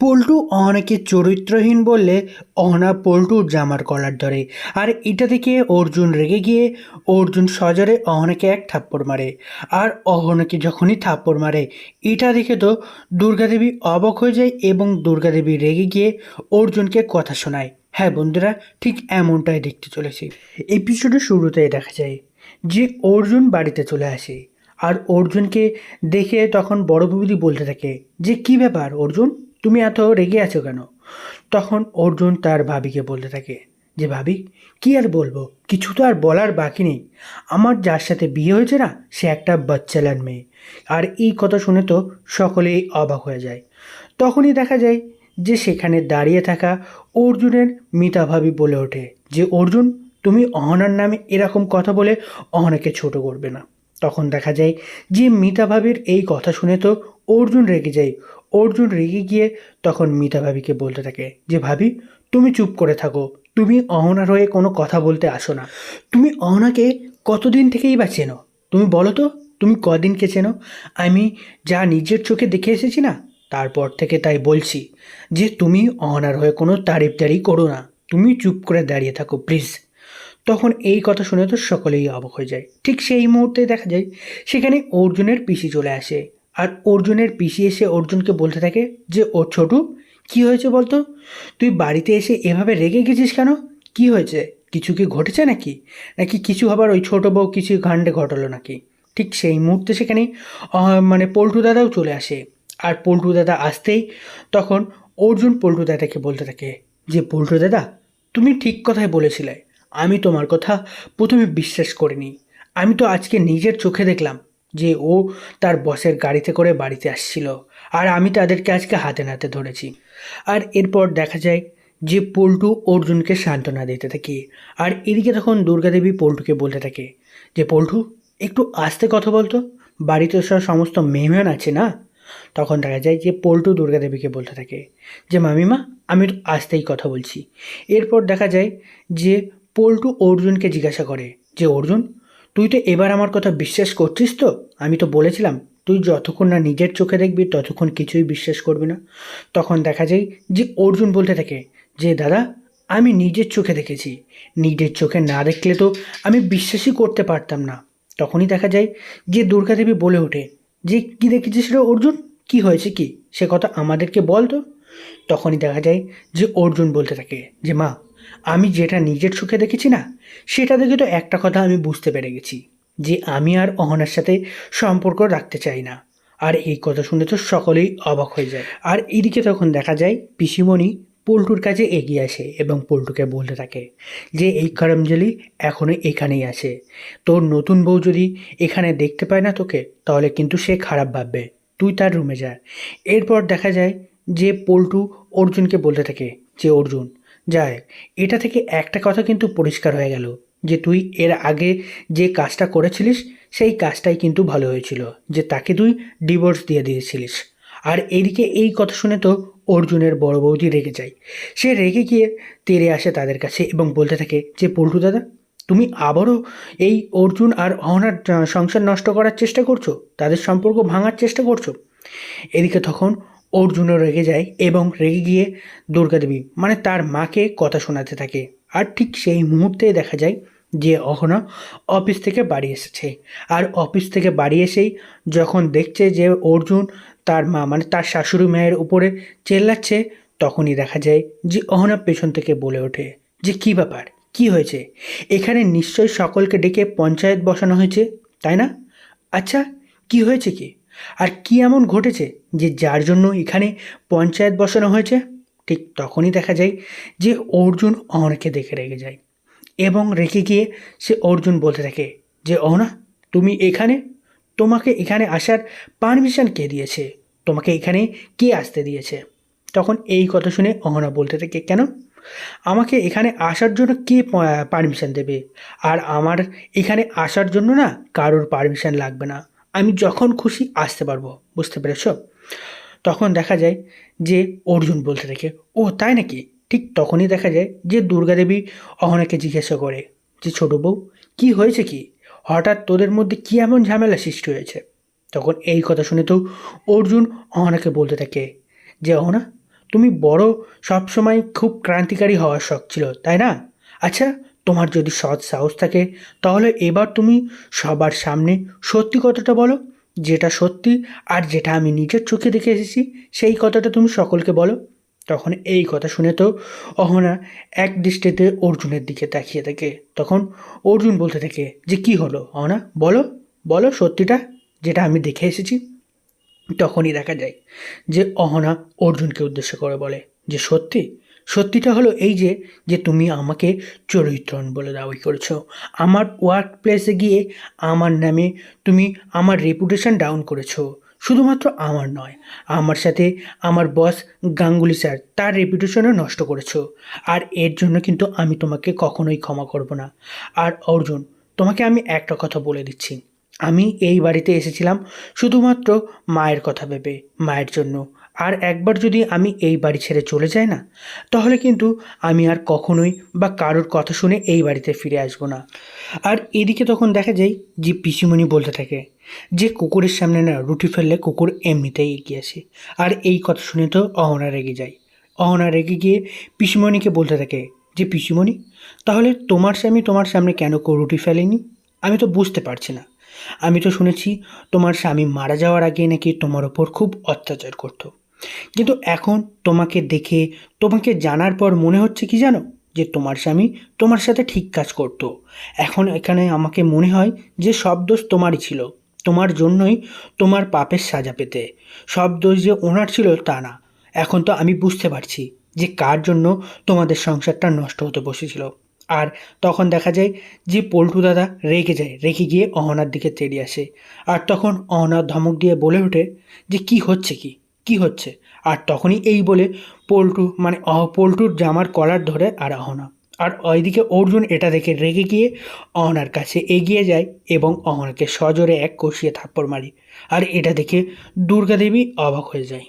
পল্টু অহনাকে চরিত্রহীন বললে অহনা পল্টুর জামার কলার ধরে। আর এটা দেখে অর্জুন রেগে গিয়ে অর্জুন সজোরে অহনাকে এক থাপ্পড় মারে। আর অহনাকে যখনই থাপ্পড় মারে এটা দেখে তো দুর্গাদেবী অবাক হয়ে যায় এবং দুর্গাদেবী রেগে গিয়ে অর্জুনকে কথা শোনায়। হ্যাঁ বন্ধুরা, ঠিক এমনটাই দেখতে চলেছে। এপিসোডের শুরুতে দেখা যায় যে অর্জুন বাড়িতে চলে আসে। আর অর্জুনকে দেখে তখন বড় বৌদি বলতে থাকে যে কী ব্যাপার অর্জুন, তুমি এত রেগে আছো কেন? তখন অর্জুন তার ভাবিকে বলতে থাকে যে ভাবি, কি আর বলবো, কিছু তো আর বলার বাকি নেই। আমার যার সাথে বিয়ে হয়েছে না, সে একটা বাচ্চালার মেয়ে। আর এই কথা শুনে তো সকলেই অবাক হয়ে যায়। তখনই দেখা যায় যে সেখানে দাঁড়িয়ে থাকা অর্জুনের মিতা ভাবি বলে ওঠে যে অর্জুন, তুমি অহনার নামে এরকম কথা বলে অহনাকে ছোট করবে না। তখন দেখা যায় যে মিতা ভাবির এই কথা শুনে তো অর্জুন রেগে যায়। অর্জুন রেগে গিয়ে তখন মিতা ভাবিকে বলতে থাকে যে ভাবি, তুমি চুপ করে থাকো, তুমি অহনার হয়ে কোনো কথা বলতে আসো না। তুমি অহনাকে কতদিন থেকেই বা চেনো? তুমি বলো তো, তুমি কদিনকে চেনো? আমি যা নিজের চোখে দেখে এসেছি না, তারপর থেকে তাই বলছি যে তুমি অহনার হয়ে কোনো তারিফ করো না। তুমি চুপ করে দাঁড়িয়ে থাকো প্লিজ। তখন এই কথা শুনে তো সকলেই অবাক হয়ে যায়। ঠিক সেই মুহূর্তে দেখা যায় সেখানে অর্জুনের পিসি চলে আসে। আর অর্জুনের পিসি এসে অর্জুনকে বলতে থাকে যে ও ছোটু, কি হয়েছে বলতো? তুই বাড়িতে এসে এভাবে রেগে গেছিস কেন? কি হয়েছে? কিছু কি ঘটেছে নাকি? নাকি কিছু আবার ওই ছোটো বউ কিছু কাণ্ডে ঘটলো নাকি? ঠিক সেই মুহূর্তে সেখানে পল্টু দাদাও চলে আসে। আর পল্টু দাদা আসতেই তখন অর্জুন পল্টু দাদাকে বলতে থাকে যে পল্টু দাদা, তুমি ঠিক কথাই বলেছিলে। আমি তোমার কথা প্রথমে বিশ্বাস করিনি। আমি তো আজকে নিজের চোখে দেখলাম যে ও তার বসের গাড়িতে করে বাড়িতে আসছিল। আর আমি তাদেরকে আজকে হাতে নাতে ধরেছি। আর এরপর দেখা যায় যে পল্টু অর্জুনকে সান্ত্বনা দিতে থাকে। আর এদিকে তখন দুর্গাদেবী পল্টুকে বলতে থাকে যে পল্টু, একটু আস্তে কথা বলতো, বাড়িতে সমস্ত মেহমান আছে না। তখন দেখা যায় যে পল্টু দুর্গাদেবীকে বলতে থাকে যে মামিমা, আমি তো আস্তেই কথা বলছি। এরপর দেখা যায় যে পল্টু অর্জুনকে জিজ্ঞাসা করে যে অর্জুন, তুই তো এবার আমার কথা বিশ্বাস করছিস তো? আমি তো বলেছিলাম তুই যতক্ষণ না নিজের চোখে দেখবি ততক্ষণ কিছুই বিশ্বাস করবি না। তখন দেখা যায় যে অর্জুন বলতে থাকে যে দাদা, আমি নিজের চোখে দেখেছি। নিজের চোখে না দেখলে তো আমি বিশ্বাসই করতে পারতাম না। তখনই দেখা যায় যে দুর্গাদেবী বলে ওঠে যে কি দেখেছিস রে অর্জুন, কি হয়েছে কি, সে কথা আমাদেরকে বল তো। তখনই দেখা যায় যে অর্জুন বলতে থাকে যে মা, আমি যেটা নিজের চোখে দেখেছি না, সেটা দেখে তো একটা কথা আমি বুঝতে পেরে গেছি যে আমি আর অহনার সাথে সম্পর্ক রাখতে চাই না। আর এই কথা শুনে তো সকলেই অবাক হয়ে যায়। আর এদিকে তখন দেখা যায় পিসিমণি পল্টুর কাছে এগিয়ে আসে এবং পল্টুকে বলতে থাকে যে এই করমজলি এখনো এখানেই আছে। তোর নতুন বউ যদি এখানে দেখতে পায় না তোকে, তাহলে কিন্তু সে খারাপ ভাববে। তুই তার রুমে যা। এরপর দেখা যায় যে পল্টু অর্জুনকে বলতে থাকে যে অর্জুন যায়, এটা থেকে একটা কথা কিন্তু পরিষ্কার হয়ে গেল যে তুই এর আগে যে কাজটা করেছিলিস সেই কাজটাই কিন্তু ভালো হয়েছিল, যে তাকে তুই ডিভোর্স দিয়ে দিয়েছিলিস। আর এইদিকে এই কথা শুনে তো অর্জুনের বড় বৌদি রেগে যায়। সে রেগে গিয়ে তেড়ে আসে তাদের কাছে এবং বলতে থাকে যে পল্টু দাদা, তুমি আবারও এই অর্জুন আর অহনার সংসার নষ্ট করার চেষ্টা করছো, তাদের সম্পর্ক ভাঙার চেষ্টা করছো। এদিকে তখন অর্জুনও রেগে যায় এবং রেগে গিয়ে দুর্গাদেবী তার মাকে কথা শোনাতে থাকে। আর ঠিক সেই মুহূর্তে দেখা যায় যে অহনা অফিস থেকে বাড়ি এসেছে। আর অফিস থেকে বাড়ি এসেই যখন দেখছে যে অর্জুন তার মা তার শাশুড়ি মায়ের উপরে চেল্লাচ্ছে, তখনই দেখা যায় যে অহনা পেছন থেকে বলে ওঠে যে কী ব্যাপার, কি হয়েছে? এখানে নিশ্চয়ই সকলকে ডেকে পঞ্চায়েত বসানো হয়েছে, তাই না? আচ্ছা, কি হয়েছে কি? আর কি এমন ঘটেছে যে যার জন্য এখানে পঞ্চায়েত বসানো হয়েছে? ঠিক তখনই দেখা যায় যে অর্জুন অহনাকে দেখে রেগে যায় এবং রেগে গিয়ে সে অর্জুন বলতে থাকে যে অহনা, তুমি এখানে, তোমাকে এখানে আসার পারমিশন কে দিয়েছে? তোমাকে এখানে কে আসতে দিয়েছে? তখন এই কথা শুনে অহনা বলতে থাকে কেন, আমাকে এখানে আসার জন্য কে পারমিশন দেবে? আর আমার এখানে আসার জন্য না কারোর পারমিশন লাগবে না। আমি যখন খুশি আসতে পারবো, বুঝতে পেরেছ? তখন দেখা যায় যে অর্জুন বলতে থাকে ও তাই নাকি? ঠিক তখনই দেখা যায় যে দুর্গাদেবী অহনাকে জিজ্ঞাসা করে যে ছোট বউ, কি হয়েছে কি? হঠাৎ তোদের মধ্যে কি এমন ঝামেলা সৃষ্টি হয়েছে? তখন এই কথা শুনে তো অর্জুন অহনাকে বলতে থাকে যে অহনা, তুমি বড় সবসময় খুব ক্রান্তিকারী হওয়ার শখ ছিল, তাই না? আচ্ছা, তোমার যদি সৎ সাহস থাকে তাহলে এবার তুমি সবার সামনে সত্যি কথাটা বলো, যেটা সত্যি আর যেটা আমি নিজের চোখে দেখে এসেছি সেই কথাটা তুমি সকলকে বলো। তখন এই কথা শুনে তো অহনা এক দৃষ্টিতে অর্জুনের দিকে তাকিয়ে থাকে। তখন অর্জুন বলতে থাকে যে কি হলো অহনা, বলো, বলো সত্যিটা যেটা আমি দেখে এসেছি। তখনই দেখা যায় যে অহনা অর্জুনকে উদ্দেশ্য করে বলে যে সত্যি, সত্যিটা হলো এই যে যে তুমি আমাকে চরিত্রহীন বলে দাবি করেছো। আমার ওয়ার্ক প্লেসে গিয়ে আমার নামে তুমি আমার রেপুটেশন ডাউন করেছো। শুধুমাত্র আমার নয়, আমার সাথে আমার বস গাঙ্গুলি স্যার তার রেপুটেশনও নষ্ট করেছো। আর এর জন্য কিন্তু আমি তোমাকে কখনোই ক্ষমা করব না। আর অর্জুন, তোমাকে আমি একটা কথা বলে দিচ্ছি, আমি এই বাড়িতে এসেছিলাম শুধুমাত্র মায়ের কথা ভেবে, মায়ের জন্য। আর একবার যদি আমি এই বাড়ি ছেড়ে চলে যাই না, তাহলে কিন্তু আমি আর কখনোই বা কারোর কথা শুনে এই বাড়িতে ফিরে আসবো না। আর এদিকে তখন দেখা যায় যে পিসিমণি বলতে থাকে যে কুকুরের সামনে না রুটি ফেললে কুকুর এমনিতেই এগিয়ে আসে। আর এই কথা শুনে তো অহনা রেগে যায়। অহনা রেগে গিয়ে পিসিমণিকে বলতে থাকে যে পিসিমণি, তাহলে তোমার স্বামী তোমার সামনে কেন রুটি ফেলেনি? আমি তো বুঝতে পারছি না। আমি তো শুনেছি তোমার স্বামী মারা যাওয়ার আগে নাকি তোমার ওপর খুব অত্যাচার করতো, কিন্তু এখন তোমাকে দেখে, তোমাকে জানার পর মনে হচ্ছে কি জানো, যে তোমার স্বামী তোমার সাথে ঠিক কাজ করতো। এখন এখানে আমাকে মনে হয় যে সব দোষ তোমারই ছিল, তোমার জন্যই তোমার পাপের সাজা পেতে। সব দোষ যে ওনার ছিল তা না। এখন তো আমি বুঝতে পারছি যে কার জন্য তোমাদের সংসারটা নষ্ট হতে বসেছিল। আর তখন দেখা যায় যে পল্টু দাদা রেগে যায়, রেগে গিয়ে অহনার দিকে তেড়ে আসে। আর তখন অহনা ধমক দিয়ে বলে ওঠে যে কি হচ্ছে, কি কি হচ্ছে? আর তখনই এই বলে পল্টু মানে পল্টুর জামার কলার ধরে আর অহনা। আর ওইদিকে অর্জুন এটা দেখে রেগে গিয়ে অহনার কাছে এগিয়ে যায় এবং অহনাকে সজোরে এক কষিয়ে থাপ্পড় মারি। আর এটা দেখে দুর্গা দেবী অবাক হয়ে যায়।